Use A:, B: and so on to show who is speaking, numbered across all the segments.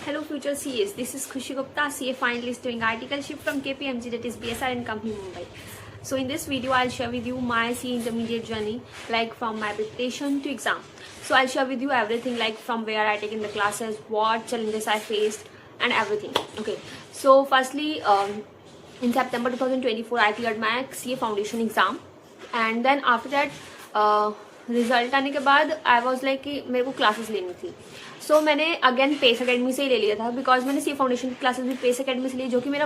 A: Hello future CAs, this is Khushi Gupta, CA finalist doing articleship from KPMG, that is BSR and Company Mumbai. So in this video I'll share with you my CA intermediate journey, like from my preparation to exam. So I'll share with you everything, like from where I taken the classes, what challenges I faced and everything. Okay, so firstly in September 2024 I cleared my CA foundation exam, and then after that result आने के बाद I was like कि मेरे को classes लेनी थी. सो मैंने again pace academy से ही ले लिया था, बिकॉज मैंने सी फाउंडेशन की क्लासेस भी पेस अकेडमी से ली, जो कि मेरा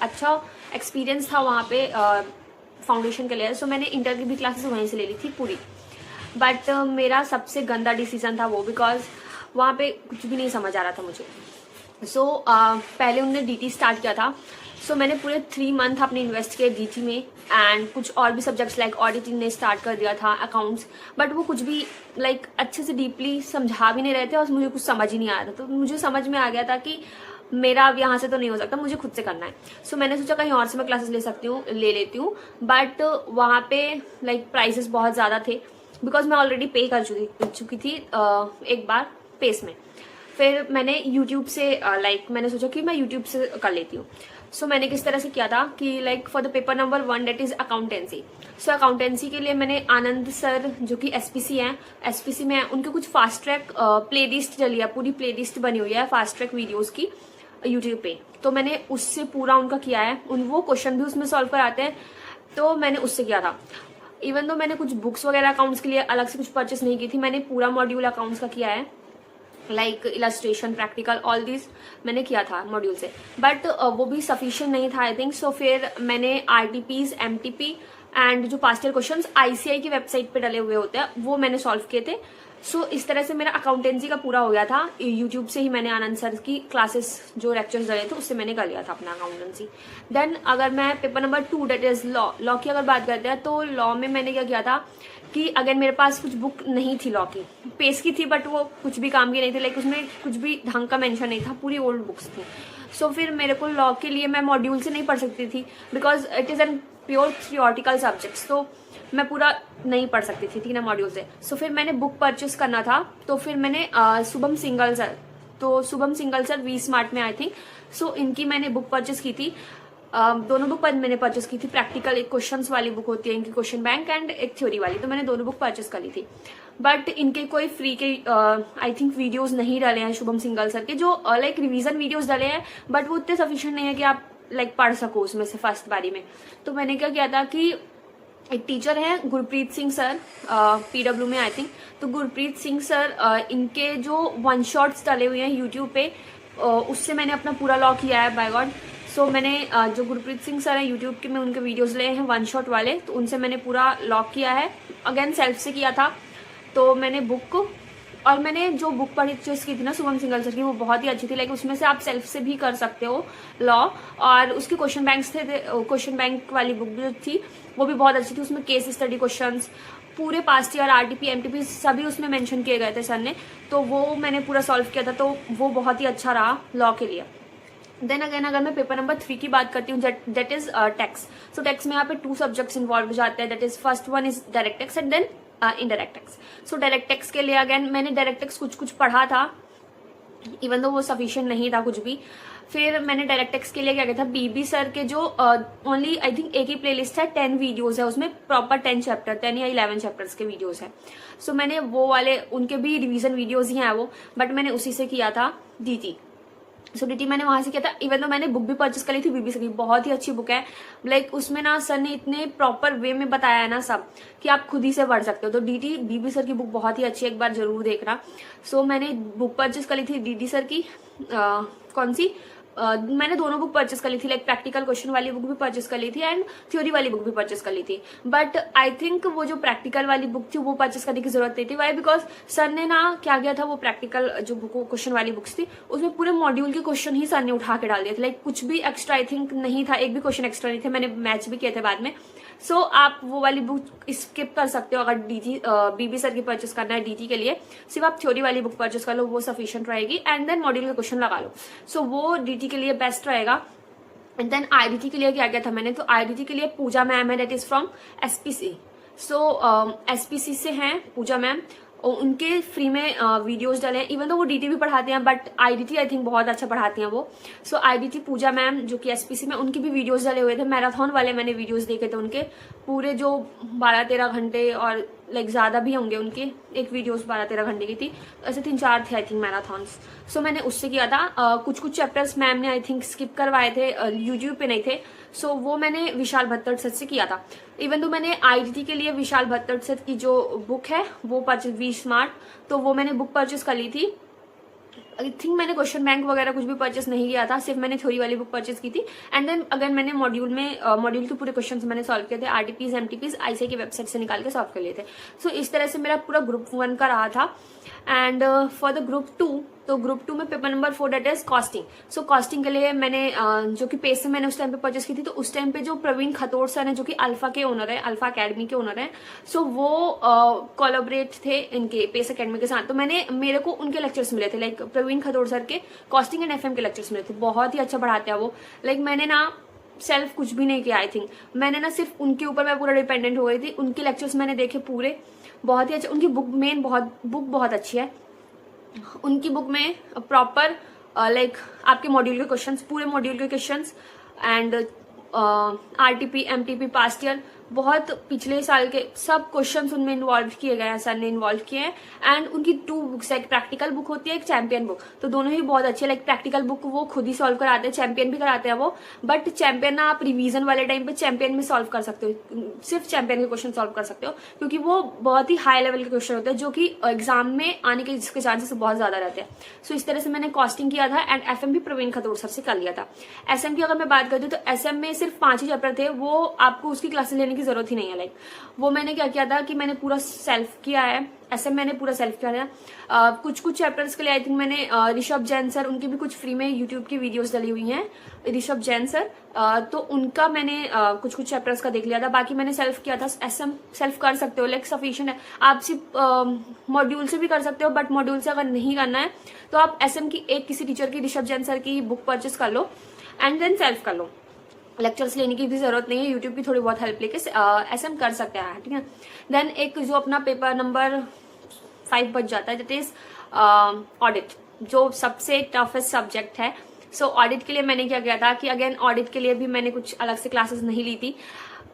A: अच्छा एक्सपीरियंस था वहाँ पे फाउंडेशन के लिए. सो मैंने इंटर की भी क्लासेस वहीं से ले ली थी पूरी. बट मेरा सबसे गंदा डिसीजन था वो, बिकॉज वहाँ पे कुछ भी नहीं समझ आ रहा था मुझे. सो पहले उन्होंने DT स्टार्ट किया था. सो मैंने पूरे 3 मंथ अपने इन्वेस्ट किए DT में, एंड कुछ और भी सब्जेक्ट्स लाइक ऑडिटिंग ने स्टार्ट कर दिया था, अकाउंट्स, बट वो कुछ भी लाइक अच्छे से डीपली समझा भी नहीं रहे थे और मुझे कुछ समझ ही नहीं आ रहा था. तो मुझे समझ में आ गया था कि मेरा अब यहाँ से तो नहीं हो सकता, मुझे खुद से करना है. सो मैंने सोचा कहीं और से मैं क्लासेस ले लेती हूँ, बट वहाँ पे लाइक प्राइसेस बहुत ज़्यादा थे, बिकॉज मैं ऑलरेडी पे कर चुकी थी एक बार पेस में. फिर मैंने यूट्यूब से मैंने सोचा कि मैं यूट्यूब से कर लेती हूँ. सो मैंने किस तरह से किया था कि like for the paper number 1 that is accountancy. So accountancy के लिए मैंने आनंद सर जो कि SPC हैं, SPC में उनके कुछ फास्ट ट्रैक प्ले लिस्ट चली है, पूरी प्ले लिस्ट बनी हुई है फास्ट ट्रैक वीडियोज की यूट्यूब पे. तो मैंने उससे पूरा उनका किया है, वो क्वेश्चन भी उसमें सॉल्व कराते हैं, तो मैंने उससे किया था. इवन तो मैंने कुछ बुक्स वगैरह अकाउंट्स के लिए अलग से कुछ परचेस नहीं की थी, मैंने पूरा मॉड्यूल अकाउंट्स का किया है, like illustration, practical, all this मैंने किया था मॉड्यूल से. बट वो भी सफिशिएंट नहीं था आई थिंक. सो फिर मैंने RTPs, MTP एंड जो पास्ट ईयर क्वेश्चंस ICI की वेबसाइट पे डले हुए होते हैं वो मैंने सॉल्व किए थे. सो इस तरह से मेरा अकाउंटेंसी का पूरा हो गया था. यूट्यूब से ही मैंने आनंद सर की क्लासेस जो लेक्चर्स डले थे उससे मैंने कर लिया था अपना अकाउंटेंसी. देन अगर मैं paper number 2 that is law की अगर बात करते हैं, तो लॉ में मैंने क्या किया था कि अगर मेरे पास कुछ बुक नहीं थी लॉ की, पेस की थी बट वो कुछ भी काम की नहीं थी, लाइक उसमें कुछ भी ढंग का मेंशन नहीं था, पूरी ओल्ड बुक्स थी. सो फिर मेरे को लॉ के लिए मैं मॉड्यूल से नहीं पढ़ सकती थी, because it is an pure theoretical subjects, तो मैं पूरा नहीं पढ़ सकती थी, ठीक ना, मॉड्यूल से. सो फिर मैंने बुक परचेस करना था, तो फिर मैंने Shubham Singhal sir V Smart में आई थिंक. सो इनकी मैंने बुक परचेस की थी. दोनों बुक मैंने परचेस की थी. प्रैक्टिकल एक क्वेश्चंस वाली बुक होती है इनकी, क्वेश्चन बैंक, एंड एक थ्योरी वाली, तो मैंने दोनों बुक परचेस कर ली थी. बट इनके कोई फ्री के आई थिंक वीडियोस नहीं डाले हैं शुभम सिंगल सर के, जो लाइक रिवीजन वीडियोस डाले हैं, बट वो उतने सफिशिएंट नहीं है कि आप लाइक पढ़ सको उसमें से फर्स्ट बारी में. तो मैंने क्या किया था कि एक टीचर है गुरप्रीत सिंह सर PW में आई थिंक. तो गुरप्रीत सिंह सर इनके जो 1 शॉट्स डाले हुए हैं यूट्यूब पे, उससे मैंने अपना पूरा लॉ किया है बाय गॉड. सो मैंने जो गुरप्रीत सिंह सर हैं यूट्यूब के, मैं उनके वीडियोस लिए हैं 1 शॉट वाले, तो उनसे मैंने पूरा लॉक किया है. अगेन सेल्फ से किया था. तो मैंने बुक, और मैंने जो बुक परचेस की थी ना शुभम सिंगल सर की, वो बहुत ही अच्छी थी. लाइक उसमें से आप सेल्फ से भी कर सकते हो लॉ, और उसके क्वेश्चन बैंक्स थे, क्वेश्चन बैंक वाली बुक जो थी वो भी बहुत अच्छी थी. उसमें केस स्टडी क्वेश्चंस पूरे पास्ट ईयर RTP, MTP सभी उसमें मेंशन किए गए थे सर ने, तो वो मैंने पूरा सॉल्व किया था. तो वो बहुत ही अच्छा रहा लॉ के लिए. देन अगेन अगर मैं पेपर नंबर 3 की बात करती हूँ, that is tax. So tax में यहाँ पे 2 सब्जेक्ट्स इन्वॉल्व हो जाते हैं. That is first one is direct tax and then indirect tax. So direct tax के लिए अगेन मैंने डायरेक्ट टैक्स कुछ पढ़ा था, इवन दो वो सफिशिएंट नहीं था कुछ भी. फिर मैंने डायरेक्ट टैक्स के लिए क्या किया था, BB सर के जो ओनली आई थिंक एक ही प्लेलिस्ट है, 10 वीडियोस है उसमें, प्रॉपर 10 या 11 चैप्टर्स के वीडियोस है. सो मैंने वो वाले, उनके भी रिवीजन वीडियोस ही हैं वो, बट मैंने उसी से किया था DT. सो DT मैंने वहां से किया था. इवन तो मैंने बुक भी परचेस करी थी BB सर की, बहुत ही अच्छी बुक है. लाइक उसमें ना सर ने इतने प्रॉपर वे में बताया है ना सब, कि आप खुद ही से पढ़ सकते हो. तो BB सर की बुक बहुत ही अच्छी है, एक बार जरूर देखना. सो मैंने बुक परचेस करी थी DD सर की, कौन सी, मैंने दोनों बुक परचेस कर ली थी, लाइक प्रैक्टिकल क्वेश्चन वाली बुक भी परचेस कर ली थी एंड थ्योरी वाली बुक भी परचेस कर ली थी. बट आई थिंक वो जो प्रैक्टिकल वाली बुक थी वो परचेस करने की जरूरत नहीं थी. वाई, बिकॉज सर ने ना क्या किया था, वो प्रैक्टिकल जो बुक क्वेश्चन वाली बुक्स थी उसमें पूरे मॉड्यूल के क्वेश्चन ही सर ने उठा के डाल दिए थे. लाइक कुछ भी एक्स्ट्रा आई थिंक नहीं था, एक भी क्वेश्चन एक्स्ट्रा नहीं थे. मैंने मैच भी किए थे बाद में. सो आप वो वाली बुक स्किप कर सकते हो अगर BB सर की परचेस करना है DT के लिए. सिर्फ आप थ्योरी वाली बुक परचेस कर लो, वो सफिशिएंट रहेगी, एंड देन मॉड्यूल के क्वेश्चन लगा लो. सो वो DT के लिए बेस्ट रहेगा. एंड देन IDT के लिए क्या किया था मैंने, तो IDT के लिए पूजा मैम है, that is from SPC. So SPC से हैं पूजा मैम, और उनके फ्री में वीडियोस डाले हैं। इवन तो वो डीटी भी पढ़ाते हैं, बट आईडीटी आई थिंक बहुत अच्छा पढ़ाती हैं वो। सो आईडीटी पूजा मैम जो कि एसपीसी में, उनके भी वीडियोस डाले हुए थे। मैराथन वाले मैंने वीडियोस देखे थे उनके, पूरे जो 12-13 घंटे और लाइक ज़्यादा भी होंगे उनके, एक वीडियोस 12-13 घंटे की थी, ऐसे 3-4 थे आई थिंक मैराथन्स। सो मैंने उससे किया था। कुछ चैप्टर्स मैम ने आई थिंक स्किप करवाए थे, यूट्यूब पे नहीं थे। सो वो मैंने विशाल भत्तड़ सर से किया था। इवन तो मैंने आईडीटी के लिए विशाल भत्तड़ सर की जो बुक है वो परचेज, वी स्मार्ट, तो वो मैंने बुक परचेज कर ली थी। आई थिंक मैंने क्वेश्चन बैंक वगैरह कुछ भी परचेस नहीं किया था, सिर्फ मैंने थ्योरी वाली बुक परचेस की थी। एंड देन अगर मैंने मॉड्यूल के पूरे क्वेश्चन मैंने सॉल्व किए थे, आरटीपीज एमटीपीज आईसीआई की वेबसाइट से निकाल के सॉल्व कर लिए थे। सो इस तरह से मेरा पूरा ग्रुप 1 का रहा था। एंड फॉर द ग्रुप 2, तो ग्रुप 2 में paper number 4 that is costing. So costing के लिए मैंने जो कि पेज से मैंने उस टाइम पे परचेस की थी, तो उस टाइम पे जो प्रवीण खतौड़ सर है जो कि अल्फा के ओनर है, अल्फा अकेडमी के ओनर है, सो वो कोलैबोरेट थे इनके पेस अकेडमी के साथ। तो मेरे को उनके लेक्चर्स मिले थे, लाइक प्रवीण खतौड़ सर के कॉस्टिंग एंड एफएम के लेक्चर्स मिले थे। बहुत ही अच्छा पढ़ाते हैं वो। लाइक मैंने ना सेल्फ कुछ भी नहीं किया, आई थिंक मैंने ना सिर्फ उनके ऊपर मैं पूरा डिपेंडेंट हो गई थी। उनके लेक्चर्स मैंने देखे पूरे, बहुत ही अच्छे। उनकी बुक बहुत अच्छी है। उनकी बुक में प्रॉपर लाइक आपके मॉड्यूल के क्वेश्चंस, पूरे मॉड्यूल के questions and RTP MTP past year, बहुत पिछले साल के सब क्वेश्चंस उनमें इन्वॉल्व किए गए हैं, सर ने इन्वॉल्व किए हैं। एंड उनकी 2 बुक्स है, एक प्रैक्टिकल बुक होती है, एक चैंपियन बुक, तो दोनों ही बहुत अच्छी है। लाइक प्रैक्टिकल बुक वो खुद ही सॉल्व कराते हैं, चैंपियन भी कराते हैं वो, बट चैंपियन ना आप रिवीजन वाले टाइम पे चैंपियन में सॉल्व कर सकते हो, सिर्फ चैंपियन के क्वेश्चन सॉल्व कर सकते हो, क्योंकि वो बहुत ही हाई लेवल के क्वेश्चन होते हैं जो कि एग्जाम में आने के जिसके चांसेस बहुत ज्यादा रहते हैं। सो इस तरह से मैंने कॉस्टिंग किया था। एंड एफएम भी प्रवीण खतौड़ सर से कर लिया था। एसएम की अगर मैं बात करती हूँ तो एसएम में सिर्फ 5 ही चैप्टर थे, वो आपको उसकी क्लासेस लेने की जरूरत ही नहीं है। लाइक वो मैंने क्या किया था कि मैंने पूरा सेल्फ किया है, ऐसे मैंने पूरा सेल्फ किया था। कुछ चैप्टर्स के लिए आई थिंक मैंने ऋषभ जैन सर, उनकी भी कुछ फ्री में यूट्यूब की वीडियोस डली हुई हैं, ऋषभ जैन सर, तो उनका मैंने कुछ चैप्टर्स का देख लिया था। बाकी मैंने सेल्फ किया था। एसएम सेल्फ कर सकते हो, लाइक सफिशिएंट है। आप सिर्फ मॉड्यूल से भी कर सकते हो, बट मॉड्यूल से अगर नहीं करना है तो आप एसएम की एक किसी टीचर की, ऋषभ जैन सर की बुक परचेस कर लो एंड देन सेल्फ कर लो। लेक्चर्स लेने की भी जरूरत नहीं है, यूट्यूब की थोड़ी बहुत हेल्प लेके एसएम कर सकते हैं, ठीक है। देन एक जो अपना पेपर नंबर 5 बच जाता है, दैट इज ऑडिट, जो सबसे टफेस्ट सब्जेक्ट है। सो ऑडिट के लिए मैंने क्या किया था कि अगेन ऑडिट के लिए भी मैंने कुछ अलग से क्लासेस नहीं ली थी,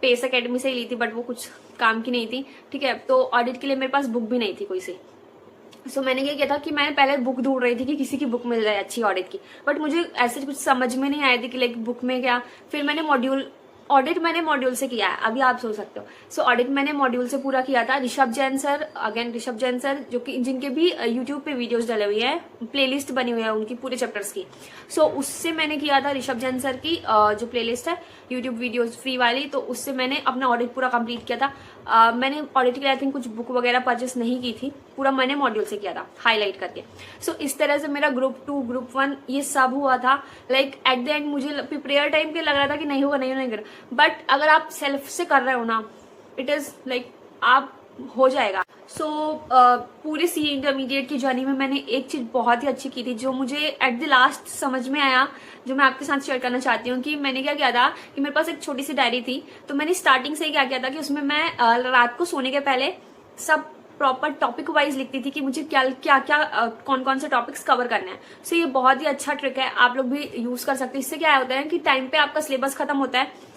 A: पेस अकेडमी से ही ली थी, बट वो कुछ काम की नहीं थी, ठीक है। तो ऑडिट के लिए मेरे पास बुक भी नहीं थी कोई सी। सो मैंने क्या किया था कि मैंने पहले बुक ढूंढ रही थी कि किसी की बुक मिल जाए अच्छी ऑडिट की, बट मुझे ऐसे कुछ समझ में नहीं आया थी कि लाइक बुक में क्या। फिर मैंने ऑडिट मैंने मॉड्यूल से किया है, अभी आप सोच सकते हो। सो ऑडिट मैंने मॉड्यूल से पूरा किया था। Rishabh Jain sir, again Rishabh Jain sir जो कि जिनके भी यूट्यूब पे वीडियोस डले हुए हैं, प्लेलिस्ट बनी हुई है उनकी पूरे चैप्टर्स की। सो उससे मैंने किया था ऋषभ जैन सर की जो प्लेलिस्ट है यूट्यूब वीडियोस फ्री वाली, तो उससे मैंने अपना ऑडिट पूरा कंप्लीट किया था। मैंने ऑडिट के लिए आई थिंक कुछ बुक वगैरह परचेस नहीं की थी, पूरा मैंने मॉड्यूल से किया था हाईलाइट करके। सो इस तरह से मेरा ग्रुप 2 ग्रुप 1 ये सब हुआ था। लाइक एट द एंड मुझे प्रेयर टाइम पे लग रहा था कि नहीं होगा, बट अगर आप सेल्फ से कर रहे हो ना, इट इज लाइक आप हो जाएगा। सो पूरे सी इंटरमीडिएट की जर्नी में मैंने एक चीज बहुत ही अच्छी की थी जो मुझे एट द लास्ट समझ में आया, जो मैं आपके साथ शेयर करना चाहती हूँ। कि मैंने क्या किया था कि मेरे पास एक छोटी सी डायरी थी, तो मैंने स्टार्टिंग से ही क्या किया था कि उसमें मैं रात को सोने के पहले सब प्रॉपर टॉपिक वाइज लिखती थी कि मुझे कौन कौन से टॉपिक्स कवर करने हैं। सो ये बहुत ही अच्छा ट्रिक है, आप लोग भी यूज कर सकते हो। इससे क्या होता है कि टाइम पे आपका सिलेबस खत्म होता है,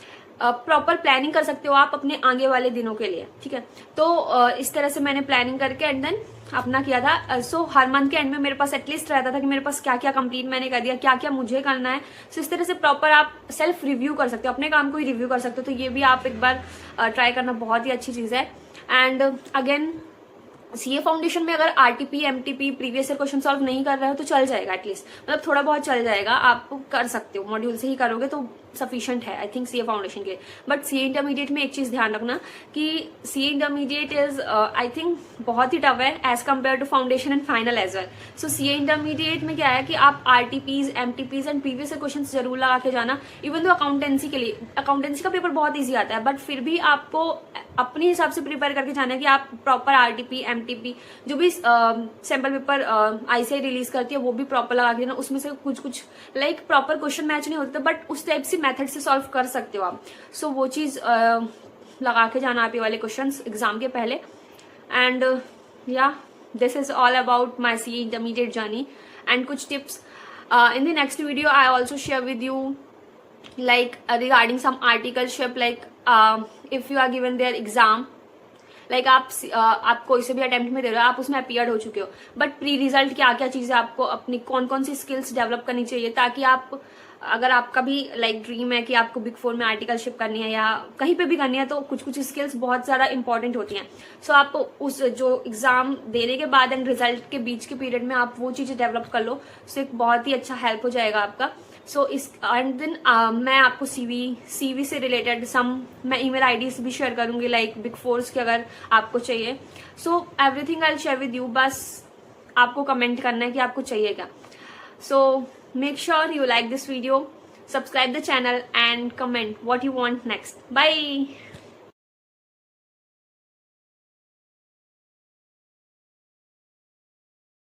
A: प्रॉपर प्लानिंग कर सकते हो आप अपने आगे वाले दिनों के लिए, ठीक है। तो इस तरह से मैंने प्लानिंग करके एंड देन अपना किया था। सो हर मंथ के एंड में मेरे पास एटलीस्ट रहता था कि मेरे पास क्या क्या कंप्लीट मैंने कर दिया, क्या क्या मुझे करना है। सो इस तरह से प्रॉपर आप सेल्फ रिव्यू कर सकते हो, अपने काम को ही रिव्यू कर सकते हो। तो ये भी आप एक बार ट्राई करना, बहुत ही अच्छी चीज है। एंड अगेन सीए फाउंडेशन में अगर RTP MTP previous year question solve नहीं कर रहे हो तो चल जाएगा, एटलीस्ट मतलब थोड़ा बहुत चल जाएगा, आप कर सकते हो। मॉड्यूल से ही करोगे तो सफिशिएंट है आई थिंक सीए फाउंडेशन के। बट सीए इंटरमीडिएट में एक चीज ध्यान रखना कि CA intermediate is I think बहुत ही टफ है as compare to foundation and final as well. So CA intermediate में क्या है कि आप RTPs MTPs and previous year question जरूर लगा के जाना। इवन तो अकाउंटेंसी के लिए, अकाउंटेंसी का पेपर बहुत ईजी आता है, बट फिर भी आपको अपने हिसाब से प्रिपेयर करके जाना है कि आप प्रॉपर आरटीपी एमटीपी जो भी सैंपल पेपर आईसीआई रिलीज करती है वो भी प्रॉपर लगा के देना। उसमें से कुछ लाइक प्रॉपर क्वेश्चन मैच नहीं होते, बट उस टाइप से मेथड से सॉल्व कर सकते हो आप। सो वो चीज लगा के जाना आप ये वाले क्वेश्चंस एग्जाम के पहले। एंड या this is all about my CA intermediate journey and कुछ tips. In the next video I also share with you like regarding some articleship, like if you are given their exam, like आप कोई से भी attempt में दे रहे हो, आप उसमें अपीयर्ड हो चुके हो, बट प्री रिजल्ट क्या क्या चीजें आपको अपनी कौन कौन सी स्किल्स डेवलप करनी चाहिए, ताकि आप अगर आपका भी लाइक ड्रीम है कि आपको बिग 4 में आर्टिकलशिप करनी है या कहीं पे भी करनी है, तो कुछ कुछ स्किल्स बहुत ज्यादा इंपॉर्टेंट होती हैं. सो आप उस जो एग्जाम देने के बाद एंड रिजल्ट के बीच के पीरियड में आप वो चीजें डेवलप कर लो, सो एक बहुत ही अच्छा हेल्प हो जाएगा आपका. सो इस एंड देन मैं आपको सीवी से रिलेटेड मैं ईमेल आईडीज भी शेयर करूंगी लाइक बिग 4 की अगर आपको चाहिए. So everything I share with you, बस आपको कमेंट करना है कि आपको चाहिए क्या. सो make sure you like this video, subscribe the channel and comment what you want next. Bye.